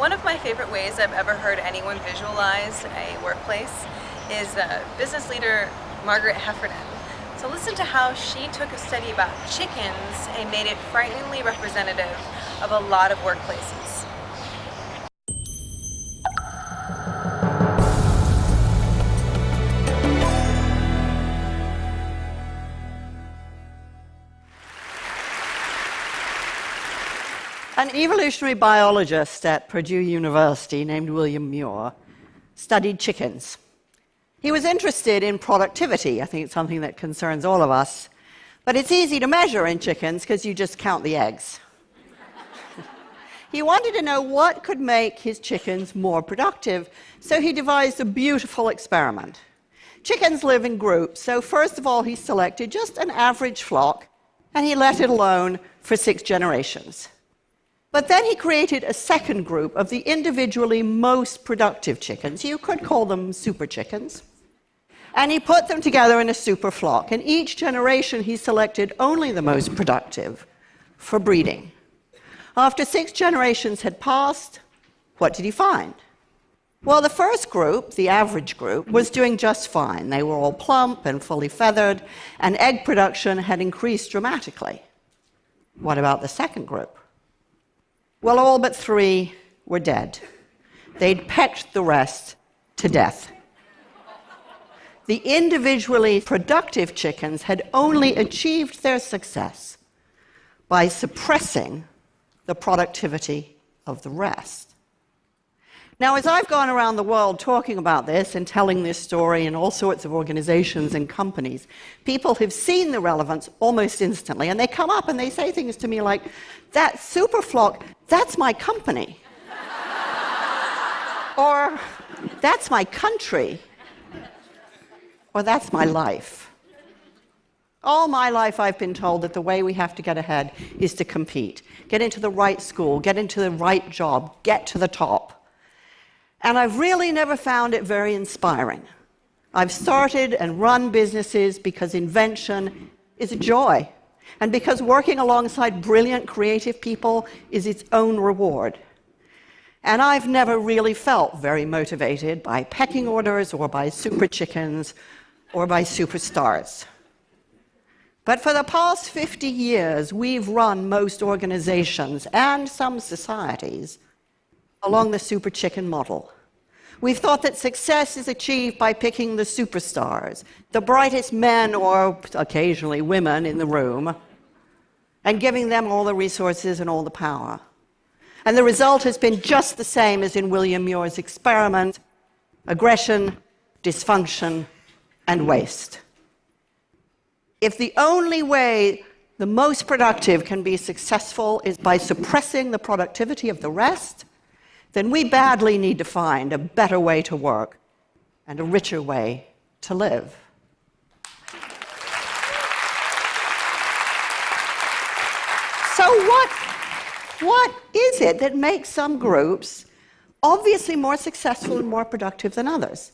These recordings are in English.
One of my favorite ways I've ever heard anyone visualize a workplace is business leader Margaret Heffernan. So listen to how she took a study about chickens and made it frighteningly representative of a lot of workplaces. An evolutionary biologist at Purdue University named William Muir studied chickens. He was interested in productivity. I think it's something that concerns all of us. But it's easy to measure in chickens because you just count the eggs. He wanted to know what could make his chickens more productive, so he devised a beautiful experiment. Chickens live in groups, so first of all he selected just an average flock, and he let it alone for 6 generations. But then he created a second group of the individually most productive chickens. You could call them super chickens. And he put them together in a super flock. And each generation he selected only the most productive for breeding. After 6 generations had passed, what did he find? Well, the first group, the average group, was doing just fine. They were all plump and fully feathered, and egg production had increased dramatically. What about the second group? Well, all but 3 were dead. They'd pecked the rest to death. The individually productive chickens had only achieved their success by suppressing the productivity of the rest. Now, as I've gone around the world talking about this and telling this story in all sorts of organizations and companies, people have seen the relevance almost instantly, and they come up and they say things to me like, that super flock, that's my company. Or, that's my country. Or, that's my life. All my life I've been told that the way we have to get ahead is to compete. Get into the right school, get into the right job, get to the top. And I've really never found it very inspiring. I've started and run businesses because invention is a joy, and because working alongside brilliant, creative people is its own reward. And I've never really felt very motivated by pecking orders or by super chickens or by superstars. But for the past 50 years, we've run most organizations and some societies along the super chicken model. We've thought that success is achieved by picking the superstars, the brightest men or occasionally women in the room, and giving them all the resources and all the power. And the result has been just the same as in William Muir's experiment: aggression, dysfunction, and waste. If the only way the most productive can be successful is by suppressing the productivity of the rest, then we badly need to find a better way to work and a richer way to live. So what is it that makes some groups obviously more successful and more productive than others?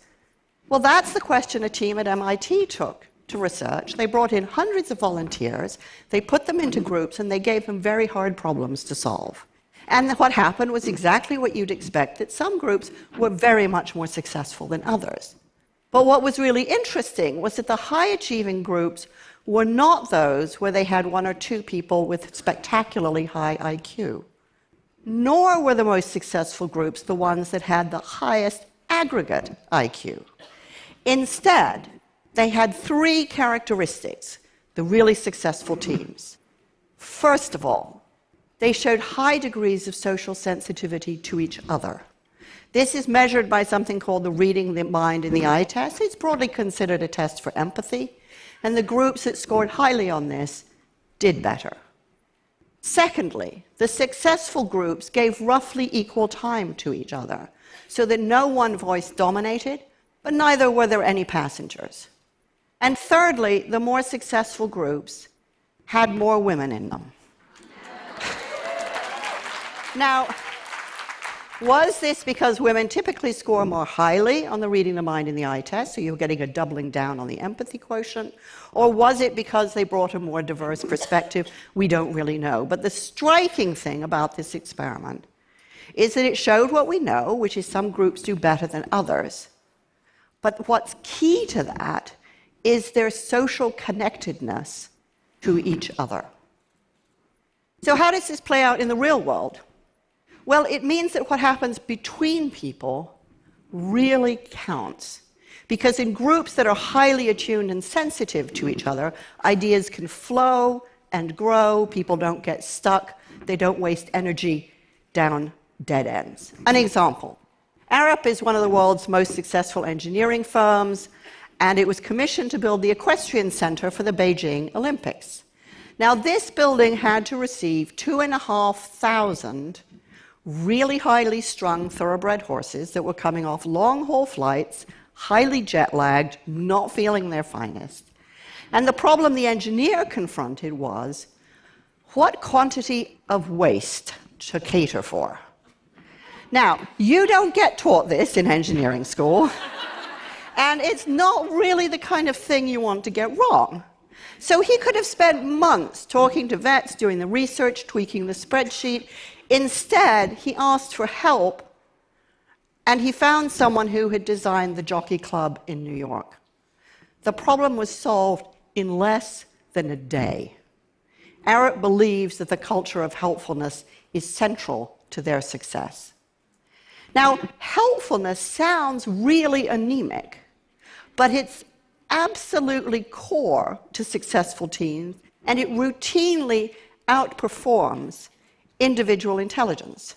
Well, that's the question a team at MIT took to research. They brought in hundreds of volunteers, they put them into groups, and they gave them very hard problems to solve. And what happened was exactly what you'd expect, that some groups were very much more successful than others. But what was really interesting was that the high-achieving groups were not those where they had 1 or 2 people with spectacularly high IQ. Nor were the most successful groups the ones that had the highest aggregate IQ. Instead, they had 3 characteristics, the really successful teams. First of all, they showed high degrees of social sensitivity to each other. This is measured by something called the reading the mind in the eye test. It's broadly considered a test for empathy, and the groups that scored highly on this did better. Secondly, the successful groups gave roughly equal time to each other, so that no one voice dominated, but neither were there any passengers. And thirdly, the more successful groups had more women in them. Now, was this because women typically score more highly on the reading the mind in the eye test, so you're getting a doubling down on the empathy quotient? Or was it because they brought a more diverse perspective? We don't really know. But the striking thing about this experiment is that it showed what we know, which is some groups do better than others. But what's key to that is their social connectedness to each other. So how does this play out in the real world? Well, it means that what happens between people really counts. Because in groups that are highly attuned and sensitive to each other, ideas can flow and grow, people don't get stuck, they don't waste energy down dead ends. An example. Arup is one of the world's most successful engineering firms, and it was commissioned to build the Equestrian Center for the Beijing Olympics. Now, this building had to receive 2,500 really highly strung thoroughbred horses that were coming off long-haul flights, highly jet-lagged, not feeling their finest. And the problem the engineer confronted was, what quantity of waste to cater for? Now, you don't get taught this in engineering school, and it's not really the kind of thing you want to get wrong. So he could have spent months talking to vets, doing the research, tweaking the spreadsheet. Instead, he asked for help, and he found someone who had designed the Jockey Club in New York. The problem was solved in less than a day. Arup believes that the culture of helpfulness is central to their success. Now, helpfulness sounds really anemic, but it's absolutely core to successful teams, and it routinely outperforms individual intelligence.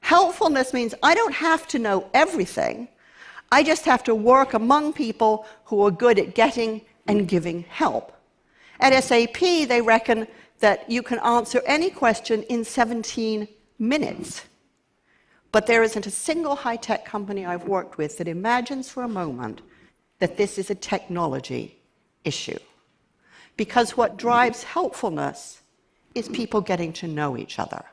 Helpfulness means I don't have to know everything, I just have to work among people who are good at getting and giving help. At SAP, they reckon that you can answer any question in 17 minutes. But there isn't a single high-tech company I've worked with that imagines for a moment that this is a technology issue. Because what drives helpfulness is people getting to know each other.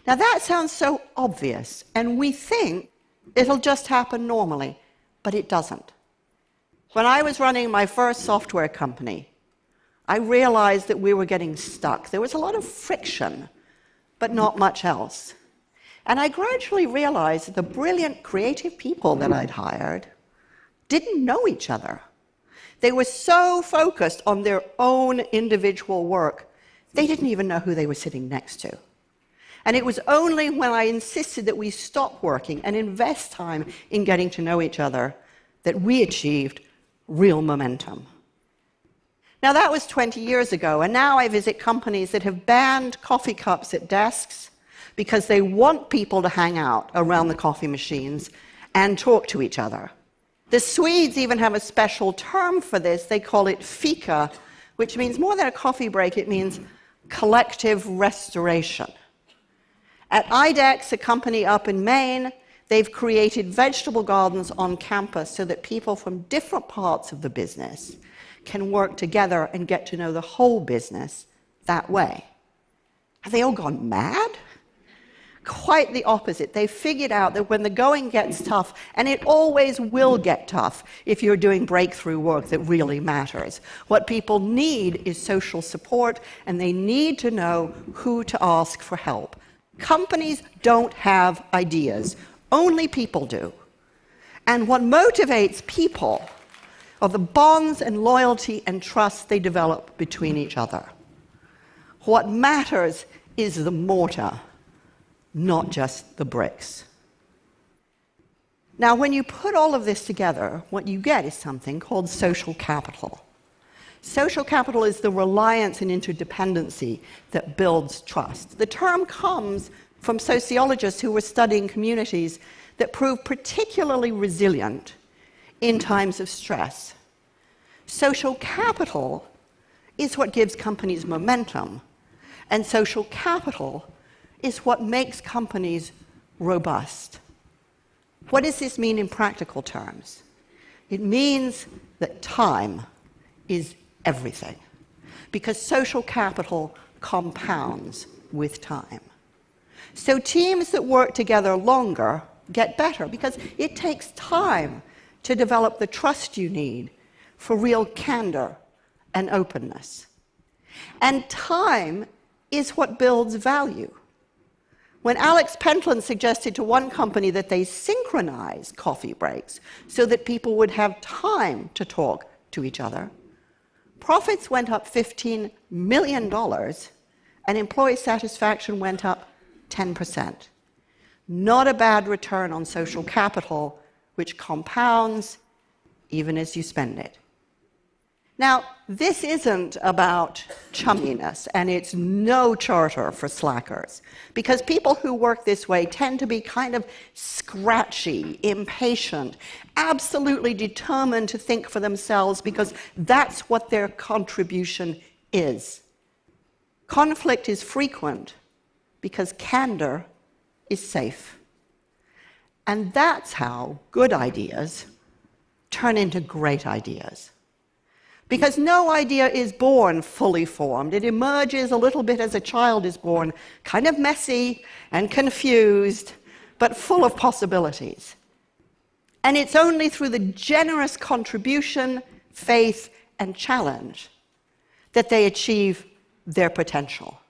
Now that sounds so obvious, and we think it'll just happen normally, but it doesn't. When I was running my first software company, I realized that we were getting stuck. There was a lot of friction, but not much else. And I gradually realized that the brilliant creative people that I'd hired didn't know each other. They were so focused on their own individual work, they didn't even know who they were sitting next to. And it was only when I insisted that we stop working and invest time in getting to know each other that we achieved real momentum. Now, that was 20 years ago, and now I visit companies that have banned coffee cups at desks because they want people to hang out around the coffee machines and talk to each other. The Swedes even have a special term for this. They call it fika, which means more than a coffee break, it means collective restoration. At IDEX, a company up in Maine, they've created vegetable gardens on campus so that people from different parts of the business can work together and get to know the whole business that way. Have they all gone mad? Quite the opposite. They figured out that when the going gets tough, and it always will get tough if you're doing breakthrough work that really matters, what people need is social support, and they need to know who to ask for help. Companies don't have ideas. Only people do. And what motivates people are the bonds and loyalty and trust they develop between each other. What matters is the mortar, not just the bricks. Now, when you put all of this together, what you get is something called social capital. Social capital is the reliance and interdependency that builds trust. The term comes from sociologists who were studying communities that prove particularly resilient in times of stress. Social capital is what gives companies momentum, and social capital is what makes companies robust. What does this mean in practical terms? It means that time is everything, because social capital compounds with time. So teams that work together longer get better, because it takes time to develop the trust you need for real candor and openness. And time is what builds value. When Alex Pentland suggested to one company that they synchronize coffee breaks so that people would have time to talk to each other, profits went up $15 million and employee satisfaction went up 10%. Not a bad return on social capital, which compounds even as you spend it. Now, this isn't about chumminess, and it's no charter for slackers, because people who work this way tend to be kind of scratchy, impatient, absolutely determined to think for themselves because that's what their contribution is. Conflict is frequent because candor is safe. And that's how good ideas turn into great ideas. Because no idea is born fully formed. It emerges a little bit as a child is born, kind of messy and confused, but full of possibilities. And it's only through the generous contribution, faith, and challenge that they achieve their potential.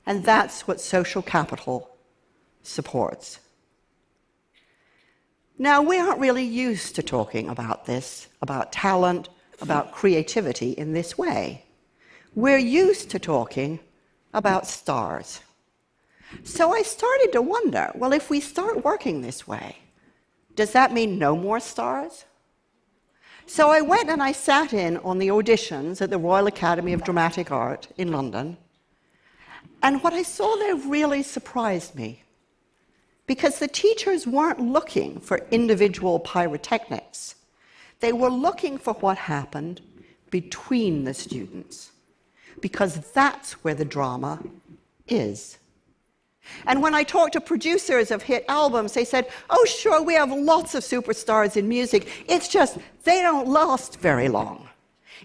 And that's what social capital supports. Now, we aren't really used to talking about this, about talent, about creativity in this way. We're used to talking about stars. So I started to wonder, well, if we start working this way, does that mean no more stars? So I went and I sat in on the auditions at the Royal Academy of Dramatic Art in London, and what I saw there really surprised me, because the teachers weren't looking for individual pyrotechnics. They were looking for what happened between the students, because that's where the drama is. And when I talked to producers of hit albums, they said, oh, sure, we have lots of superstars in music. It's just they don't last very long.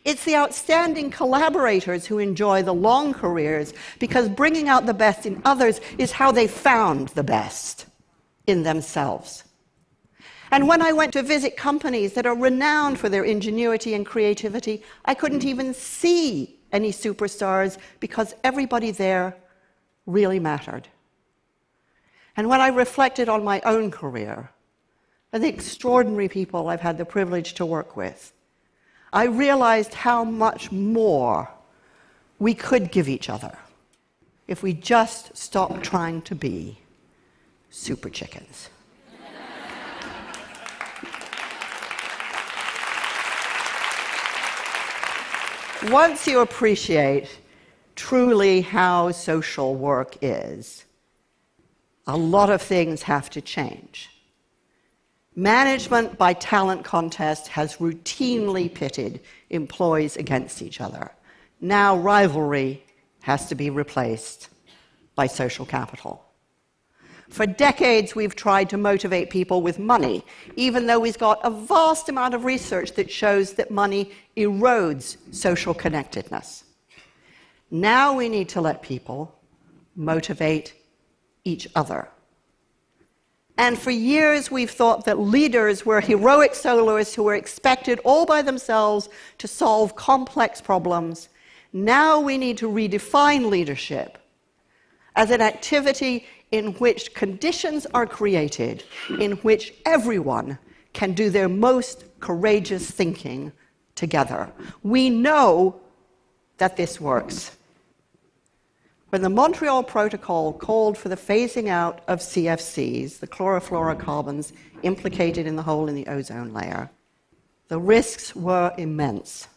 It's the outstanding collaborators who enjoy the long careers, because bringing out the best in others is how they found the best in themselves. And when I went to visit companies that are renowned for their ingenuity and creativity, I couldn't even see any superstars because everybody there really mattered. And when I reflected on my own career and the extraordinary people I've had the privilege to work with, I realized how much more we could give each other if we just stopped trying to be super chickens. Once you appreciate truly how social work is, a lot of things have to change. Management by talent contest has routinely pitted employees against each other. Now rivalry has to be replaced by social capital. For decades, we've tried to motivate people with money, even though we've got a vast amount of research that shows that money erodes social connectedness. Now we need to let people motivate each other. And for years, we've thought that leaders were heroic soloists who were expected all by themselves to solve complex problems. Now we need to redefine leadership as an activity in which conditions are created, in which everyone can do their most courageous thinking together. We know that this works. When the Montreal Protocol called for the phasing out of CFCs, the chlorofluorocarbons implicated in the hole in the ozone layer, the risks were immense.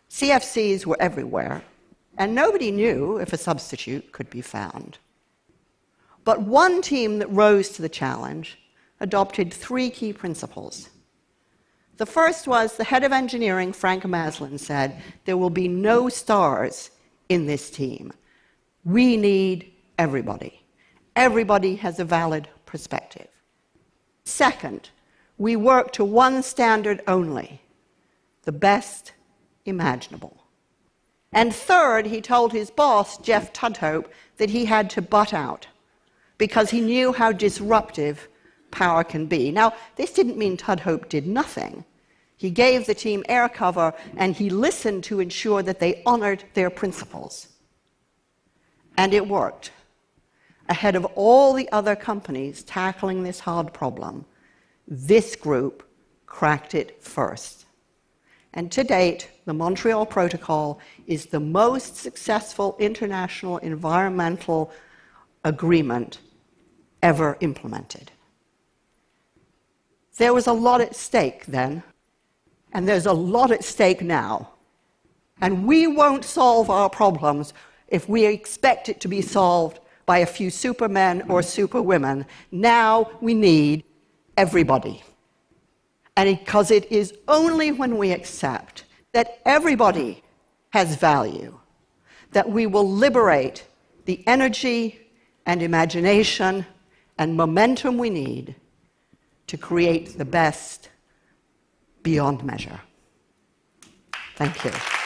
CFCs were everywhere, and nobody knew if a substitute could be found. But one team that rose to the challenge adopted 3 key principles. The first was the head of engineering, Frank Maslin, said, there will be no stars in this team. We need everybody. Everybody has a valid perspective. Second, we work to one standard only, the best imaginable. And third, he told his boss, Jeff Tudhope, that he had to butt out, because he knew how disruptive power can be. Now, this didn't mean Tudhope did nothing. He gave the team air cover, and he listened to ensure that they honored their principles. And it worked. ahead of all the other companies tackling this hard problem, this group cracked it first. And to date, the Montreal Protocol is the most successful international environmental agreement ever implemented. There was a lot at stake then, and there's a lot at stake now. And we won't solve our problems if we expect it to be solved by a few supermen or superwomen. Now we need everybody. And because it is only when we accept that everybody has value that we will liberate the energy and imagination and momentum we need to create the best beyond measure. Thank you.